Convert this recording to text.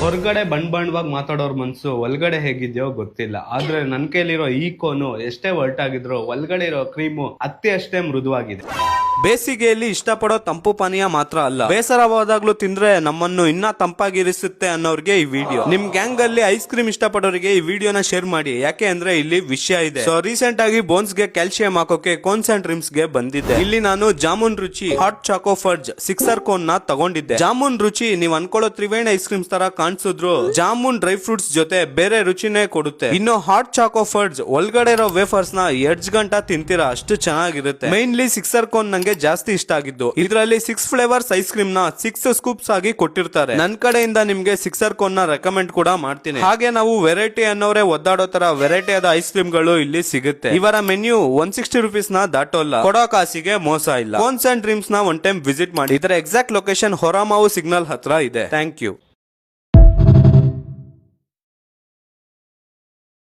ಹೊರಗಡೆ ಬಣ್ಣವಾಗಿ ಮಾತಾಡೋರ್ ಮನ್ಸು ಒಳಗಡೆ ಹೇಗಿದ್ಯೋ ಗೊತ್ತಿಲ್ಲ. ಆದ್ರೆ ನನ್ ಕೈಲಿರೋ ಈ ಕೋನು ಎಷ್ಟೇ ಒರಟಾಗಿದ್ರು ಒಳಗಡೆ ಇರೋ ಕ್ರೀಮು ಅತ್ತೆ ಅಷ್ಟೇ ಮೃದುವಾಗಿದೆ. ಬೇಸಿಗೆಯಲ್ಲಿ ಇಷ್ಟಪಡೋ ತಂಪು ಪಾನೀಯ ಮಾತ್ರ ಅಲ್ಲ, ಬೇಸರವಾದಾಗ್ಲೂ ತಿಂದ್ರೆ ನಮ್ಮನ್ನು ಇನ್ನ ತಂಪಾಗಿರಿಸುತ್ತೆ ಅನ್ನೋರ್ಗೆ ಈ ವಿಡಿಯೋ. ನಿಮ್ ಗ್ಯಾಂಗ್ ಅಲ್ಲಿ ಐಸ್ ಕ್ರೀಮ್ ಇಷ್ಟಪಡೋರಿಗೆ ಈ ವಿಡಿಯೋನ ಶೇರ್ ಮಾಡಿ, ಯಾಕೆ ಅಂದ್ರೆ ಇಲ್ಲಿ ವಿಷಯ ಇದೆ. ಸೊ ರೀಸೆಂಟ್ ಆಗಿ ಬೋನ್ಸ್ ಗೆ ಕ್ಯಾಲ್ಸಿಯಂ ಹಾಕೋಕೆ ಕೋನ್ಸ್ ಅಂಡ್ ಡ್ರೀಮ್ಸ್ ಗೆ ಬಂದಿದ್ದೆ. ಇಲ್ಲಿ ನಾನು ಜಾಮೂನ್ ರುಚಿ hot Chacko fudge sixer cone ನ ತಗೊಂಡಿದ್ದೆ. ಜಾಮೂನ್ ರುಚಿ ನೀವ್ ಅನ್ಕೊಳ್ಳೋ ತ್ರಿವೇಣಿ ಐಸ್ ಕ್ರೀಮ್ಸ್ ತರ ಕಾಣಿಸಿದ್ರು ಜಾಮೂನ್ ಡ್ರೈ ಫ್ರೂಟ್ಸ್ ಜೊತೆ ಬೇರೆ ರುಚಿನೇ ಕೊಡುತ್ತೆ. ಇನ್ನು ಹಾಟ್ ಚಾಕೋ ಫಡ್ಜ್ ಒಳಗಡೆ ಇರೋ ವೇಫರ್ಸ್ ನ ಎಡ್ಜ್ ಗಂಟ ತಿಂತೀರಾ, ಅಷ್ಟು ಚೆನ್ನಾಗಿರುತ್ತೆ. ಮೈನ್ಲಿ ಸಿಕ್ಸರ್ ಕೋನ್ ನಂಗೆ ಜಾಸ್ತಿ ಇಷ್ಟ ಆಗಿದ್ದು. ಇದರಲ್ಲಿ 6 ಫ್ಲೇವರ್ಸ್ ಐಸ್ ಕ್ರೀಮ್ ನ 6 ಸ್ಕೂಪ್ಸ್ ಆಗಿ ಕೊಟ್ಟಿರ್ತಾರೆ. ನನ್ ಕಡೆಯಿಂದ ನಿಮ್ಗೆ ಸಿಕ್ಸರ್ ಕೋನ್ ನ ರೆಕಮೆಂಡ್ ಕೂಡ ಮಾಡ್ತೀನಿ. ಹಾಗೆ ನಾವು ವೆರೈಟಿ ಅನ್ನೋರೆ ಒದ್ದಾಡೋ ತರ ವೆರೈಟಿ ಆದ ಐಸ್ ಕ್ರೀಮ್ ಗಳು ಇಲ್ಲಿ ಸಿಗುತ್ತೆ. ಇವರ ಮೆನ್ಯೂ 160 ರುಪೀಸ್ ನ ದಾಟೋಲ್ಲ, ಕೊಡೋ ಕಾಸಿಗೆ ಮೋಸ ಇಲ್ಲ. ಕೋನ್ಸ್ ಅಂಡ್ ಡ್ರೀಮ್ಸ್ ನ ಒನ್ ಟೈಮ್ ವಿಸಿಟ್ ಮಾಡಿ. ಇದರ ಎಕ್ಸಾಕ್ಟ್ ಲೊಕೇಶನ್ ಹೊರಮಾವು ಸಿಗ್ನಲ್ ಹತ್ರ ಇದೆ. Thank you.